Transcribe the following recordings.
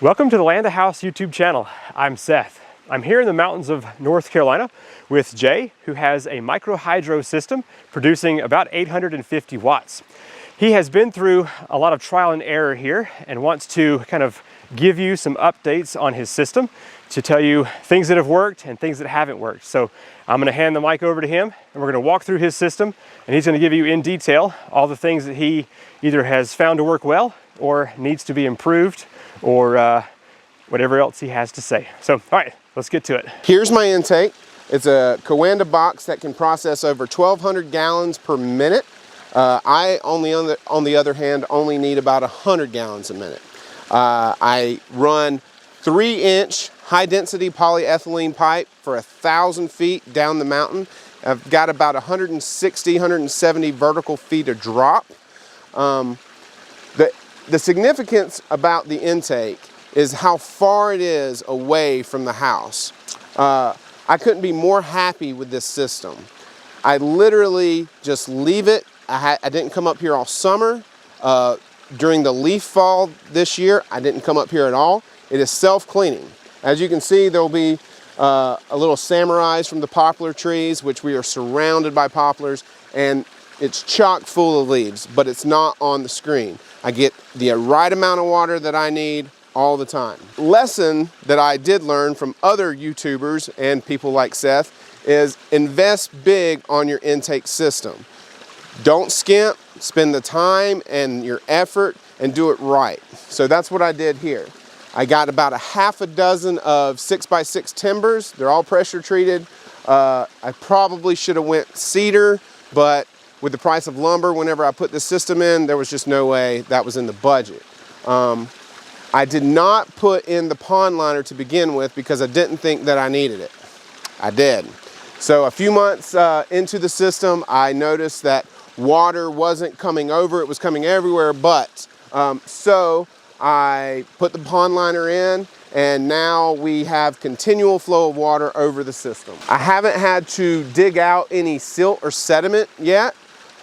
Welcome to the Land of House YouTube channel. I'm Seth. I'm here in the mountains of North Carolina with Jay, who has a micro hydro system producing about 850 watts. He has been through a lot of trial and error here and wants to kind of give you some updates on his system to tell you things that have worked and things that haven't worked. So I'm going to hand the mic over to him and we're going to walk through his system, and he's going to give you in detail all the things that he either has found to work well or needs to be improved, or whatever else he has to say. So, all right, let's get to it. Here's my intake. It's a Coanda box that can process over 1,200 gallons per minute. I, on the other hand, only need about 100 gallons a minute. I run 3-inch high-density polyethylene pipe for 1,000 feet down the mountain. I've got about 160, 170 vertical feet of drop. The significance about the intake is how far it is away from the house. I couldn't be more happy with this system. I literally just leave it. I didn't come up here all summer. During the leaf fall this year, I didn't come up here at all. It is self-cleaning. As you can see, there will be a little samarais from the poplar trees, which we are surrounded by poplars, and it's chock full of leaves, but it's not on the screen. I get the right amount of water that I need all the time. Lesson that I did learn from other YouTubers and people like Seth is invest big on your intake system. Don't skimp, spend the time and your effort and do it right. So that's what I did here. I got about a half a dozen of 6x6 timbers. They're all pressure treated. I probably should have went cedar, but with the price of lumber, whenever I put this system in, there was just no way that was in the budget. I did not put in the pond liner to begin with because I didn't think that I needed it. I did. So a few months into the system, I noticed that water wasn't coming over, it was coming everywhere but. So I put the pond liner in, and now we have continual flow of water over the system. I haven't had to dig out any silt or sediment yet.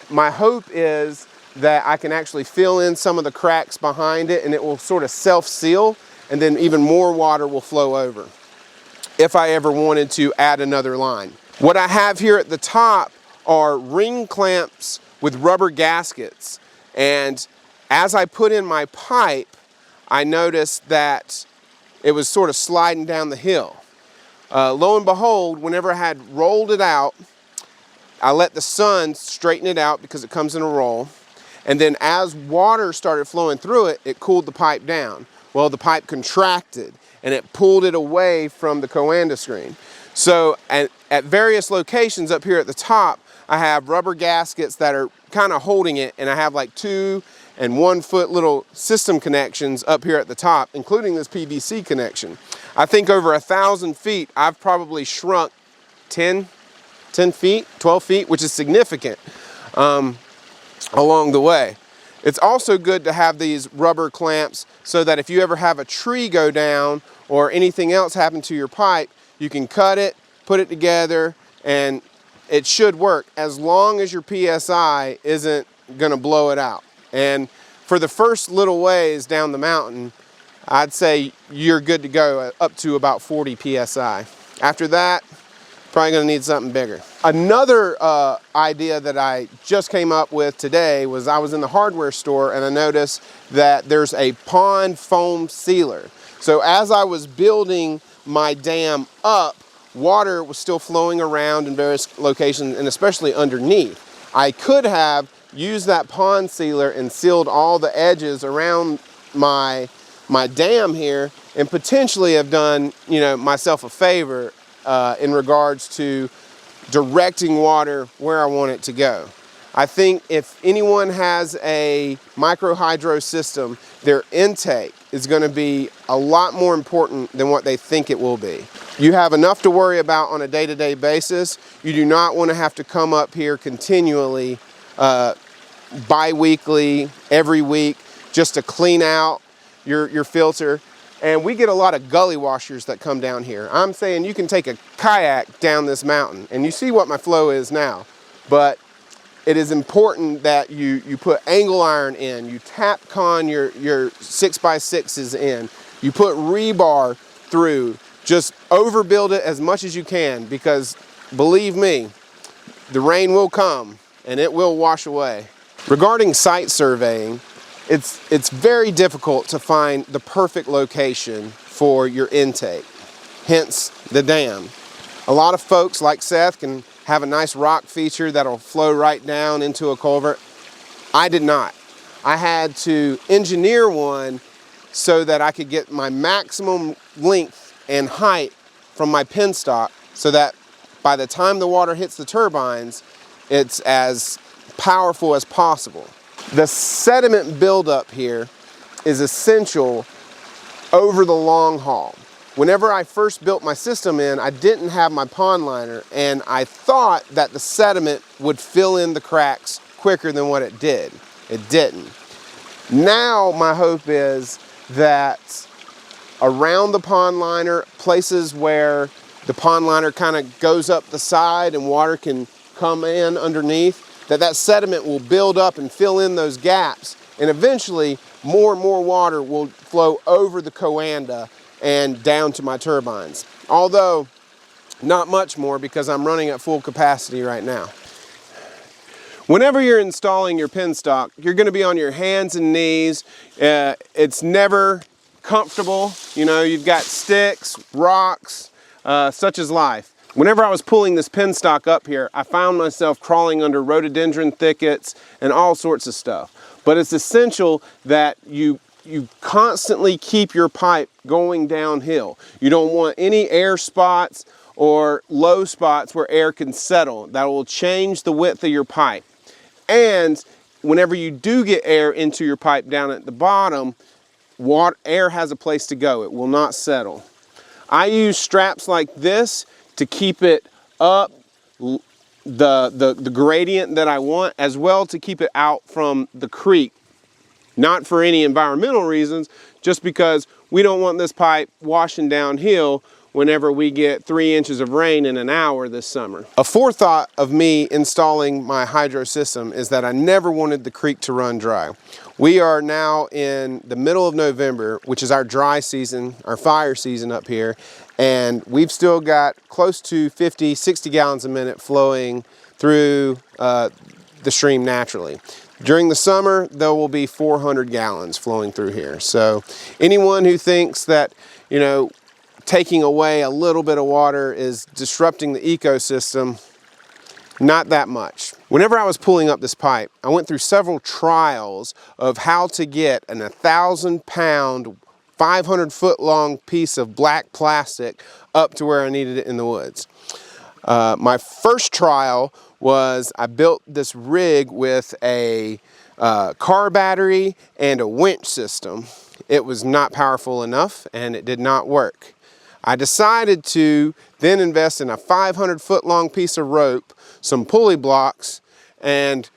My hope is that I can actually fill in some of the cracks behind it and it will sort of self-seal, and then even more water will flow over if I ever wanted to add another line. What I have here at the top are ring clamps with rubber gaskets, and as I put in my pipe, I noticed that it was sort of sliding down the hill. Lo and behold, whenever I had rolled it out, I let the sun straighten it out because it comes in a roll. And then as water started flowing through it, it cooled the pipe down. Well, the pipe contracted and it pulled it away from the Coanda screen. So at various locations up here at the top, I have rubber gaskets that are kind of holding it, and I have like 2 and 1 foot little system connections up here at the top, including this PVC connection. I think over 1,000 feet, I've probably shrunk 10 feet, 12 feet, which is significant along the way. It's also good to have these rubber clamps so that if you ever have a tree go down or anything else happen to your pipe, you can cut it, put it together, and it should work as long as your PSI isn't gonna blow it out. And for the first little ways down the mountain, I'd say you're good to go up to about 40 PSI. After that, probably gonna need something bigger. Another idea that I just came up with today was I was in the hardware store and I noticed that there's a pond foam sealer. So as I was building my dam up, water was still flowing around in various locations and especially underneath. I could have used that pond sealer and sealed all the edges around my dam here and potentially have done, myself a favor in regards to directing water where I want it to go. I think if anyone has a micro hydro system, their intake is going to be a lot more important than what they think it will be. You have enough to worry about on a day-to-day basis. You do not want to have to come up here continually, bi-weekly, every week, just to clean out your filter. And we get a lot of gully washers that come down here. I'm saying you can take a kayak down this mountain, and you see what my flow is now. But it is important that you put angle iron in, you tap con your 6x6s in, You put rebar through. Just overbuild it as much as you can, because believe me, the rain will come and it will wash away. Regarding site surveying, it's very difficult to find the perfect location for your intake, hence the dam. A lot of folks like Seth can have a nice rock feature that'll flow right down into a culvert. I did not. I had to engineer one so that I could get my maximum length and height from my penstock, so that by the time the water hits the turbines, it's as powerful as possible. The sediment buildup here is essential over the long haul. Whenever I first built my system in, I didn't have my pond liner, and I thought that the sediment would fill in the cracks quicker than what it did. It didn't. Now my hope is that around the pond liner, places where the pond liner kind of goes up the side and water can come in underneath, that sediment will build up and fill in those gaps, and eventually more and more water will flow over the coanda and down to my turbines. Although not much more, because I'm running at full capacity right now. Whenever you're installing your penstock, you're going to be on your hands and knees. It's never comfortable. You know, you've got sticks, rocks, such is life. Whenever I was pulling this penstock up here, I found myself crawling under rhododendron thickets and all sorts of stuff. But it's essential that you constantly keep your pipe going downhill. You don't want any air spots or low spots where air can settle. That will change the width of your pipe. And whenever you do get air into your pipe down at the bottom, air has a place to go. It will not settle. I use straps like this to keep it up the gradient that I want, as well to keep it out from the creek. Not for any environmental reasons, just because we don't want this pipe washing downhill whenever we get 3 inches of rain in an hour this summer. A forethought of me installing my hydro system is that I never wanted the creek to run dry. We are now in the middle of November, which is our dry season, our fire season up here, and we've still got close to 50, 60 gallons a minute flowing through the stream naturally. During the summer, there will be 400 gallons flowing through here. So anyone who thinks that, you know, taking away a little bit of water is disrupting the ecosystem, not that much. Whenever I was pulling up this pipe, I went through several trials of how to get an 1,000-pound, 500-foot long piece of black plastic up to where I needed it in the woods. My first trial was I built this rig with a car battery and a winch system. It was not powerful enough and it did not work. I decided to then invest in a 500-foot long piece of rope, some pulley blocks, and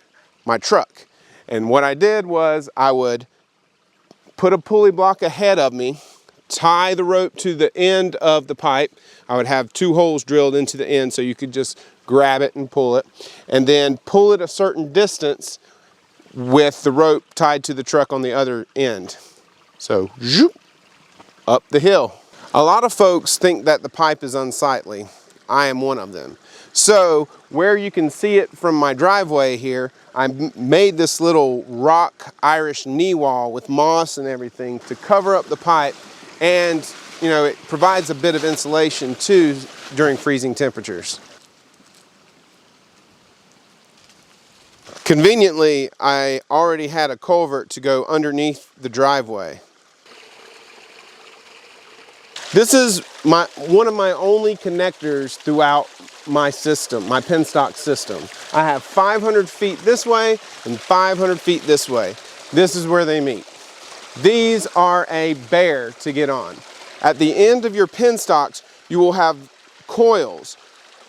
my truck. And what I did was I would put a pulley block ahead of me, tie the rope to the end of the pipe. I would have 2 holes drilled into the end so you could just grab it and pull it, and then pull it a certain distance with the rope tied to the truck on the other end. So, zoop, up the hill. A lot of folks think that the pipe is unsightly. I am one of them. So where you can see it from my driveway here, I made this little rock Irish knee wall with moss and everything to cover up the pipe, and you know, it provides a bit of insulation too during freezing temperatures. Conveniently, I already had a culvert to go underneath the driveway. This is one of my only connectors throughout my system, my penstock system. I have 500 feet this way and 500 feet this way. This is where they meet. These are a bear to get on. At the end of your penstocks, you will have coils,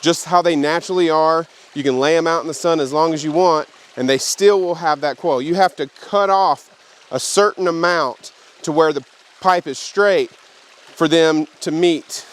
just how they naturally are. You can lay them out in the sun as long as you want, and they still will have that coil. You have to cut off a certain amount to where the pipe is straight for them to meet.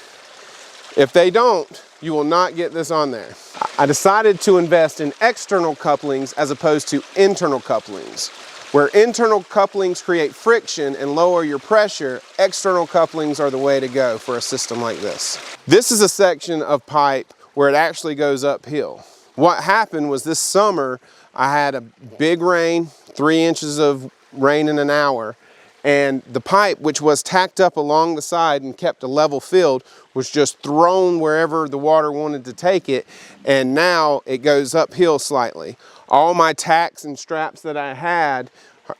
If they don't, you will not get this on there. I decided to invest in external couplings as opposed to internal couplings. Where internal couplings create friction and lower your pressure, external couplings are the way to go for a system like this. This is a section of pipe where it actually goes uphill. What happened was this summer, I had a big rain, 3 inches of rain in an hour, and the pipe, which was tacked up along the side and kept a level field, was just thrown wherever the water wanted to take it, and now it goes uphill slightly. All my tacks and straps that I had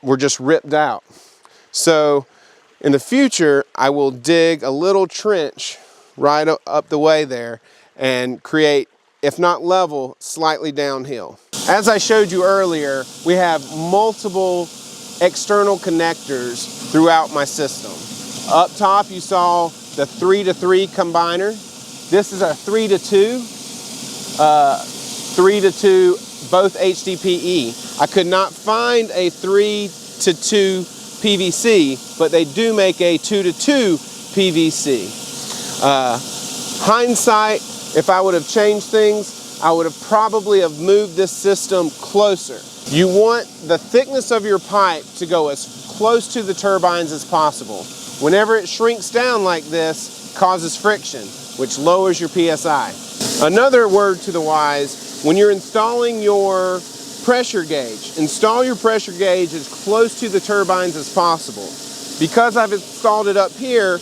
were just ripped out. So in the future, I will dig a little trench right up the way there and create, if not level, slightly downhill. As I showed you earlier, we have multiple external connectors throughout my system. Up top, you saw the 3-to-3 combiner. This is a 3-to-2, 3-to-2, both HDPE. I could not find a 3-to-2 PVC, but they do make a 2-to-2 PVC. Hindsight, if I would have changed things, I would have probably have moved this system closer. You want the thickness of your pipe to go as close to the turbines as possible. Whenever it shrinks down like this, it causes friction, which lowers your PSI. Another word to the wise, when you're installing your pressure gauge, install your pressure gauge as close to the turbines as possible. Because I've installed it up here,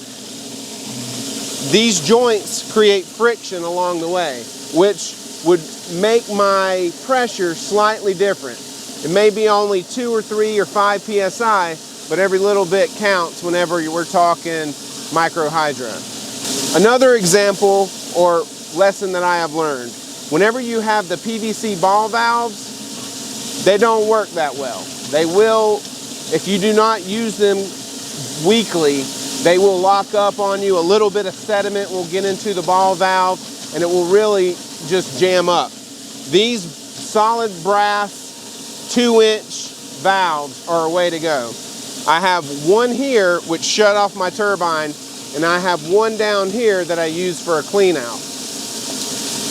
these joints create friction along the way, which would make my pressure slightly different. It may be only 2 or 3 or 5 PSI, but every little bit counts whenever we're talking micro hydro. Another example or lesson that I have learned, whenever you have the PVC ball valves, they don't work that well. They will, if you do not use them weekly, they will lock up on you. A little bit of sediment will get into the ball valve and it will really just jam up. These solid brass 2-inch valves are a way to go. I have one here which shut off my turbine, and I have one down here that I use for a clean out.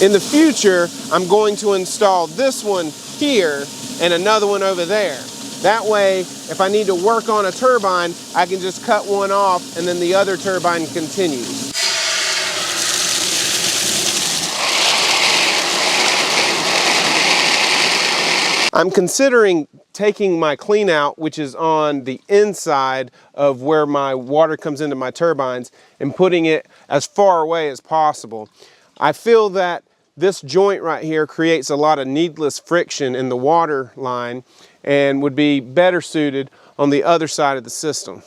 In the future, I'm going to install this one here and another one over there. That way, if I need to work on a turbine, I can just cut one off and then the other turbine continues. I'm considering taking my clean out, which is on the inside of where my water comes into my turbines, and putting it as far away as possible. I feel that this joint right here creates a lot of needless friction in the water line and would be better suited on the other side of the system.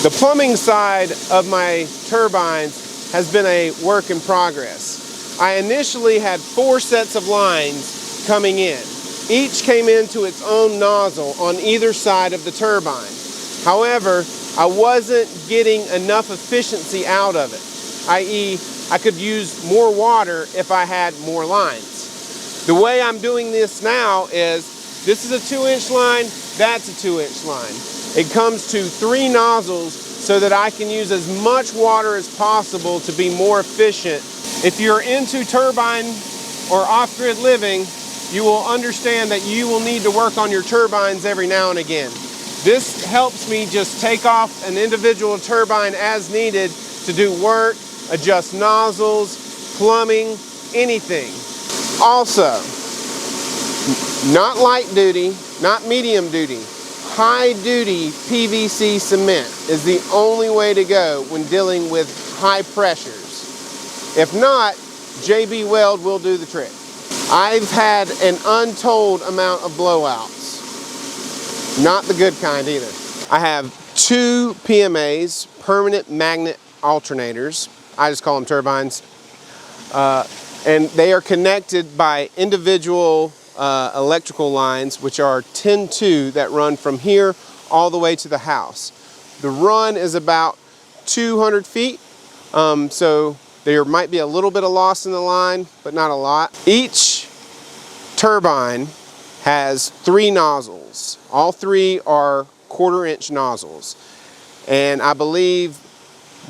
The plumbing side of my turbines has been a work in progress. I initially had 4 sets of lines coming in. Each came into its own nozzle on either side of the turbine. However, I wasn't getting enough efficiency out of it, i.e., I could use more water if I had more lines. The way I'm doing this now is, this is a 2-inch line, that's a 2-inch line. It comes to 3 nozzles so that I can use as much water as possible to be more efficient. If you're into turbine or off-grid living, you will understand that you will need to work on your turbines every now and again. This helps me just take off an individual turbine as needed to do work, adjust nozzles, plumbing, anything. Also, not light duty, not medium duty, high duty PVC cement is the only way to go when dealing with high pressures. If not, JB Weld will do the trick. I've had an untold amount of blowouts. Not the good kind either. I have 2 PMAs, permanent magnet alternators. I just call them turbines. And they are connected by individual electrical lines, which are 10-2 that run from here all the way to the house. The run is about 200 feet, so there might be a little bit of loss in the line, but not a lot. Each turbine has 3 nozzles. All 3 are 1/4-inch nozzles. And I believe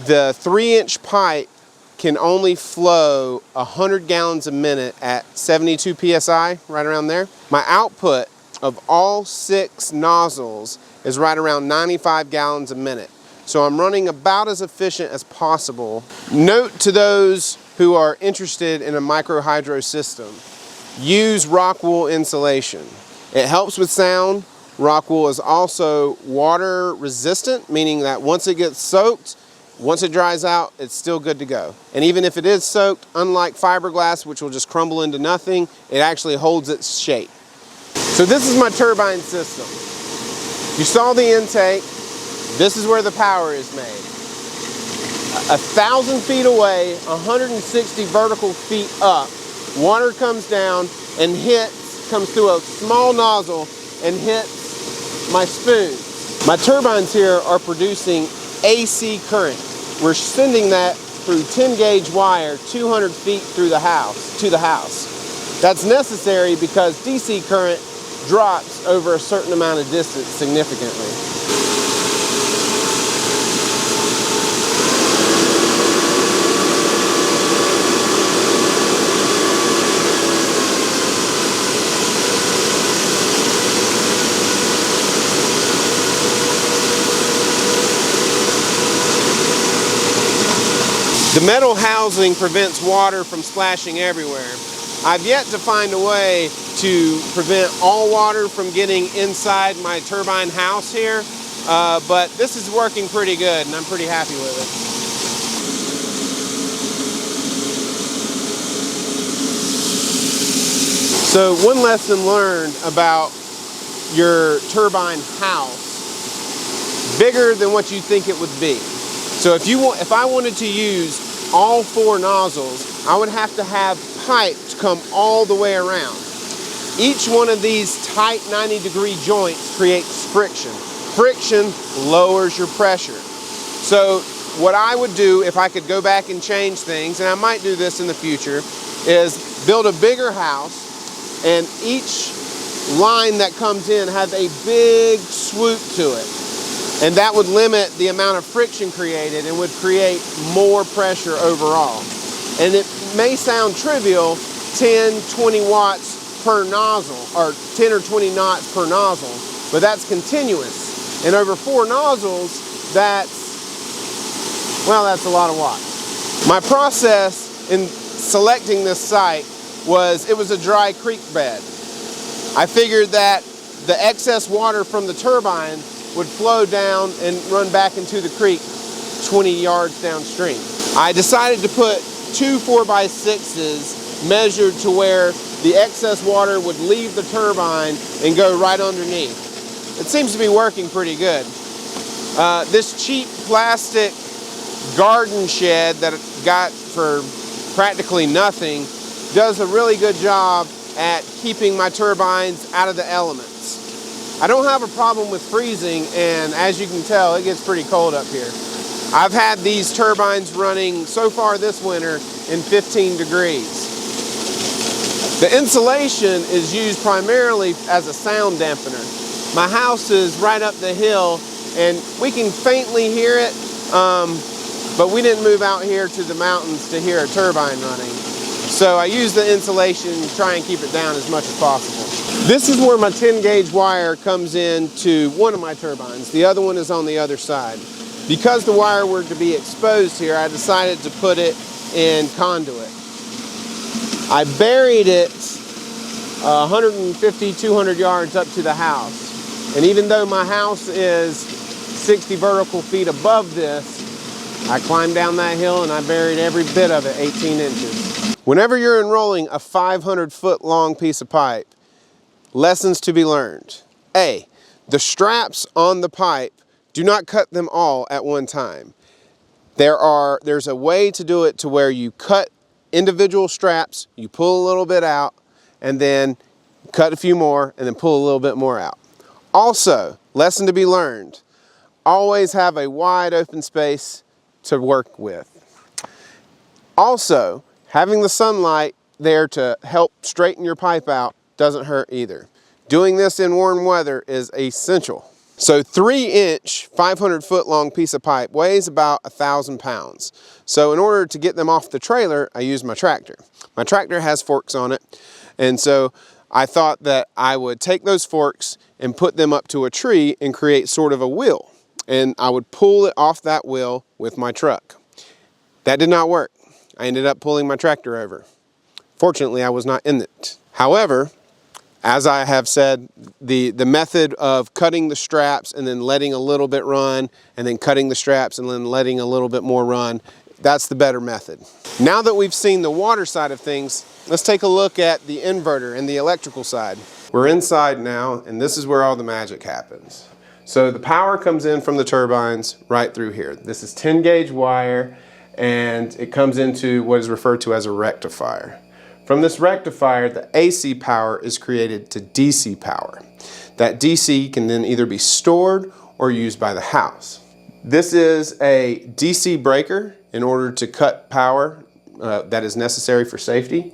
the 3-inch pipe can only flow 100 gallons a minute at 72 psi, right around there. My output of all 6 nozzles is right around 95 gallons a minute. So I'm running about as efficient as possible. Note to those who are interested in a micro hydro system, use rock wool insulation. It helps with sound. Rock wool is also water resistant, meaning that once it gets soaked, once it dries out, it's still good to go. And even if it is soaked, unlike fiberglass, which will just crumble into nothing, it actually holds its shape. So this is my turbine system. You saw the intake. This is where the power is made. 1,000 feet away, 160 vertical feet up, water comes down and comes through a small nozzle and hits my spoon. My turbines here are producing AC current. We're sending that through 10 gauge wire 200 feet through the house, to the house. That's necessary because DC current drops over a certain amount of distance significantly. The metal housing prevents water from splashing everywhere. I've yet to find a way to prevent all water from getting inside my turbine house here, but this is working pretty good and I'm pretty happy with it. So one lesson learned about your turbine house, bigger than what you think it would be. So if I wanted to use all 4 nozzles, I would have to have pipe to come all the way around. Each one of these tight 90-degree joints creates friction. Friction lowers your pressure. So what I would do if I could go back and change things, and I might do this in the future, is build a bigger house and each line that comes in has a big swoop to it. And that would limit the amount of friction created and would create more pressure overall. And it may sound trivial, 10, 20 watts per nozzle, or 10 or 20 knots per nozzle, but that's continuous. And over 4 nozzles, that's a lot of watts. My process in selecting this site was, it was a dry creek bed. I figured that the excess water from the turbine would flow down and run back into the creek 20 yards downstream. I decided to put 2 4x6s measured to where the excess water would leave the turbine and go right underneath. It seems to be working pretty good. This cheap plastic garden shed that I got for practically nothing does a really good job at keeping my turbines out of the elements. I don't have a problem with freezing, and as you can tell, it gets pretty cold up here. I've had these turbines running so far this winter in 15 degrees. The insulation is used primarily as a sound dampener. My house is right up the hill and we can faintly hear it, but we didn't move out here to the mountains to hear a turbine running. So I use the insulation and try and keep it down as much as possible. This is where my 10 gauge wire comes in to one of my turbines. The other one is on the other side. Because the wire were to be exposed here, I decided to put it in conduit. I buried it 150, 200 yards up to the house. And even though my house is 60 vertical feet above this, I climbed down that hill and I buried every bit of it 18 inches. Whenever you're enrolling a 500-foot long piece of pipe, lessons to be learned. A, the straps on the pipe, do not cut them all at one time. There's a way to do it to where you cut individual straps, you pull a little bit out, and then cut a few more, and then pull a little bit more out. Also, lesson to be learned, always have a wide open space to work with. Also, having the sunlight there to help straighten your pipe out doesn't hurt either. Doing this in warm weather is essential. So 3-inch, 500-foot long piece of pipe weighs about 1,000 pounds. So in order to get them off the trailer, I use my tractor. My tractor has forks on it, and so I thought that I would take those forks and put them up to a tree and create sort of a wheel. And I would pull it off that wheel with my truck. That did not work. I ended up pulling my tractor over. Fortunately, I was not in it. However, as I have said, the method of cutting the straps and then letting a little bit run, and then cutting the straps and then letting a little bit more run, that's the better method. Now that we've seen the water side of things, let's take a look at the inverter and the electrical side. We're inside now, and this is where all the magic happens. So the power comes in from the turbines right through here. This is 10 gauge wire, and it comes into what is referred to as a rectifier. From this rectifier, the AC power is created to DC power. That DC can then either be stored or used by the house. This is a DC breaker in order to cut power that is necessary for safety.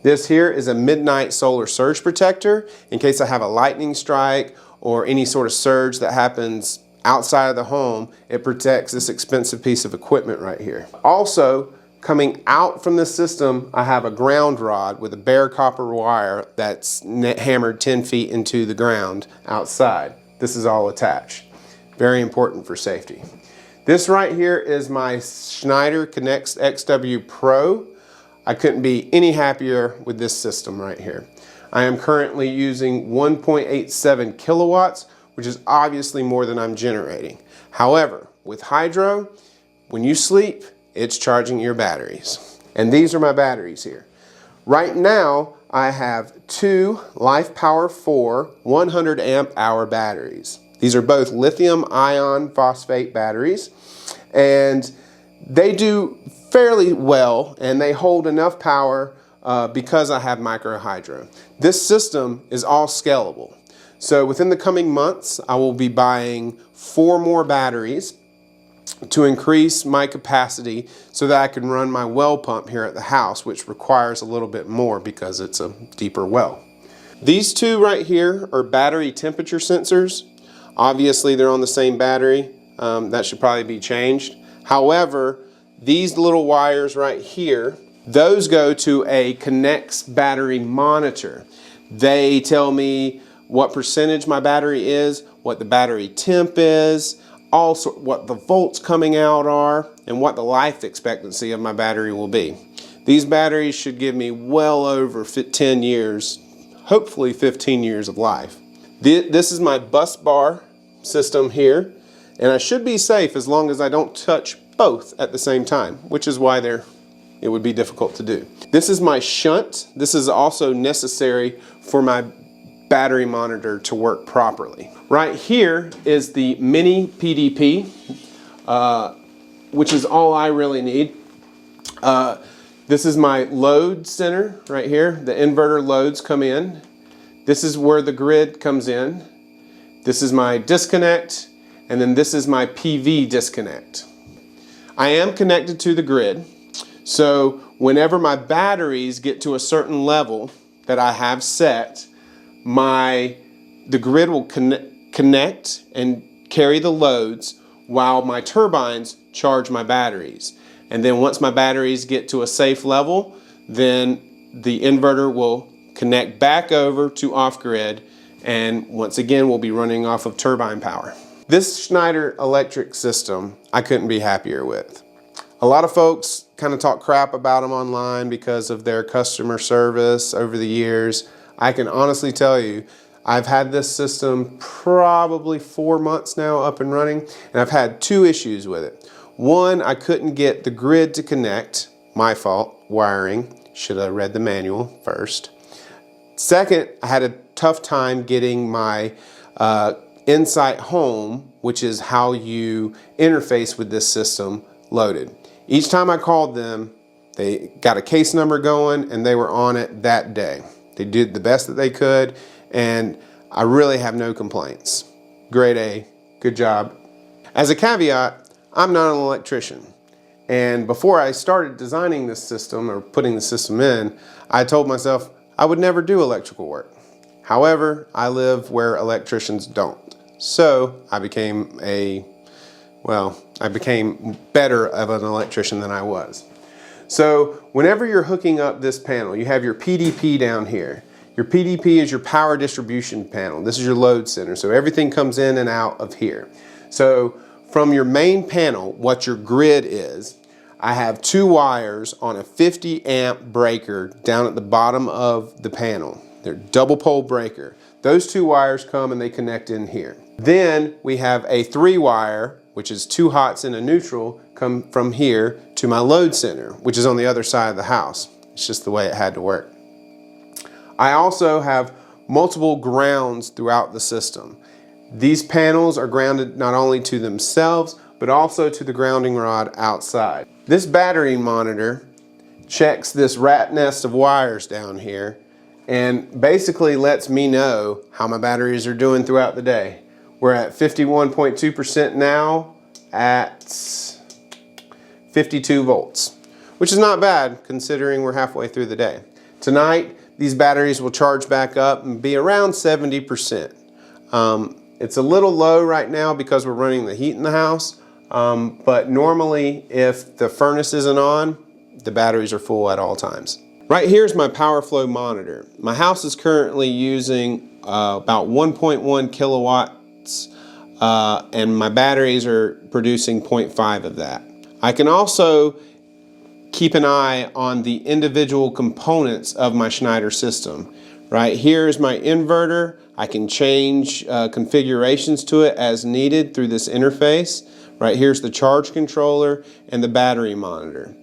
This here is a midnight solar surge protector in case I have a lightning strike or any sort of surge that happens outside of the home. It protects this expensive piece of equipment right here. Also, coming out from this system, I have a ground rod with a bare copper wire that's hammered 10 feet into the ground outside. This is all attached. Very important for safety. This right here is my Schneider Connect XW Pro. I couldn't be any happier with this system right here. I am currently using 1.87 kilowatts, which is obviously more than I'm generating. However, with hydro, when you sleep, it's charging your batteries. And these are my batteries here. Right now, I have two Life Power 4 100 amp hour batteries. These are both lithium ion phosphate batteries, and they do fairly well, and they hold enough power because I have micro hydro. This system is all scalable. So within the coming months, I will be buying 4 more batteries to increase my capacity so that I can run my well pump here at the house, which requires a little bit more because it's a deeper well. These two right here are battery temperature sensors. Obviously, they're on the same battery. That should probably be changed. However, these little wires right here, those go to a Connect battery monitor. They tell me what percentage my battery is, what the battery temp is, also what the volts coming out are, and what the life expectancy of my battery will be. These batteries should give me well over 10 years, hopefully 15 years of life. This is my bus bar system here, and I should be safe as long as I don't touch both at the same time, which is why it would be difficult to do. This is my shunt. This is also necessary for my battery monitor to work properly. Right here is the mini PDP, which is all I really need. This is my load center right here. The inverter loads come in. This is where the grid comes in. This is my disconnect, and then this is my PV disconnect. I am connected to the grid, so whenever my batteries get to a certain level that I have set, the grid will connect and carry the loads while my turbines charge my batteries. And then once my batteries get to a safe level, then the inverter will connect back over to off-grid, and once again we'll be running off of turbine power. This Schneider electric system I couldn't be happier with. A lot of folks kind of talk crap about them online because of their customer service over the years. I can honestly tell you, I've had this system probably 4 months now up and running, and I've had 2 issues with it. One, I couldn't get the grid to connect. My fault, wiring. Should have read the manual first. Second, I had a tough time getting my Insight Home, which is how you interface with this system, loaded. Each time I called them, they got a case number going and they were on it that day. They did the best that they could, and I really have no complaints. Grade A, good job. As a caveat, I'm not an electrician. And before I started designing this system or putting the system in, I told myself I would never do electrical work. However, I live where electricians don't. So I became I became better of an electrician than I was. So whenever you're hooking up this panel, you have your PDP down here. Your PDP is your power distribution panel. This is your load center. So everything comes in and out of here. So from your main panel, what your grid is, I have 2 wires on a 50 amp breaker down at the bottom of the panel. They're double pole breaker. Those 2 wires come and they connect in here. Then we have a 3 wire, which is 2 hots and a neutral, come from here to my load center, which is on the other side of the house. It's just the way it had to work. I also have multiple grounds throughout the system. These panels are grounded not only to themselves, but also to the grounding rod outside. This battery monitor checks this rat nest of wires down here and basically lets me know how my batteries are doing throughout the day. We're at 51.2% now at 52 volts, which is not bad considering we're halfway through the day. Tonight, these batteries will charge back up and be around 70%. It's a little low right now because we're running the heat in the house, but normally if the furnace isn't on, the batteries are full at all times. Right here is my power flow monitor. My house is currently using about 1.1 kilowatts and my batteries are producing 0.5 of that. I can also keep an eye on the individual components of my Schneider system. Right here is my inverter. I can change configurations to it as needed through this interface. Right here's the charge controller and the battery monitor.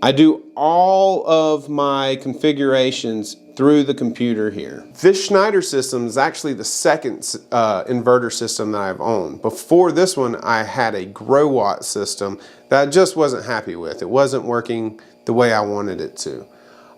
I do all of my configurations through the computer here. This Schneider system is actually the second inverter system that I've owned. Before this one, I had a grow watt system that I just wasn't happy with. It wasn't working the way I wanted it to.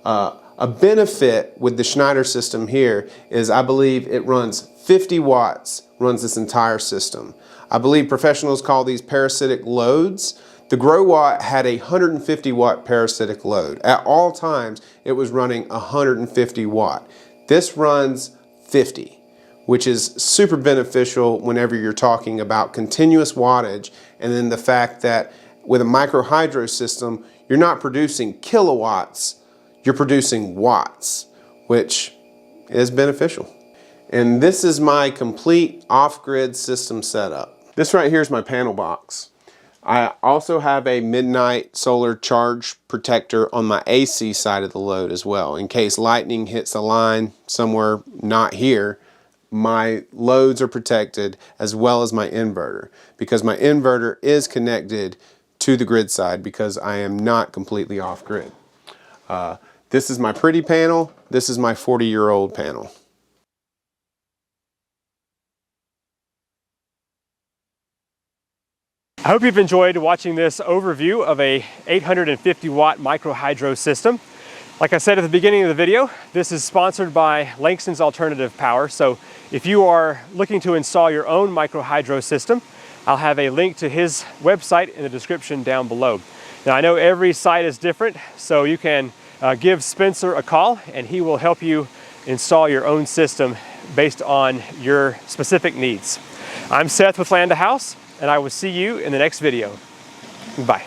A benefit with the Schneider system here is I believe it runs 50 watts, runs this entire system. I believe professionals call these parasitic loads. The grow watt had a 150 watt parasitic load. At all times, it was running 150 watt. This runs 50, which is super beneficial whenever you're talking about continuous wattage, and then the fact that with a micro hydro system, you're not producing kilowatts, you're producing watts, which is beneficial. And this is my complete off-grid system setup. This right here is my panel box. I also have a midnight solar charge protector on my AC side of the load as well. In case lightning hits a line somewhere not here, my loads are protected as well as my inverter, because my inverter is connected to the grid side because I am not completely off grid. This is my pretty panel. This is my 40-year-old panel. I hope you've enjoyed watching this overview of a 850 watt micro hydro system. Like I said at the beginning of the video, this is sponsored by Langstons Alternative Power. So if you are looking to install your own micro hydro system, I'll have a link to his website in the description down below. Now I know every site is different, so you can give Spencer a call and he will help you install your own system based on your specific needs. I'm Seth with Land to House, and I will see you in the next video. Bye.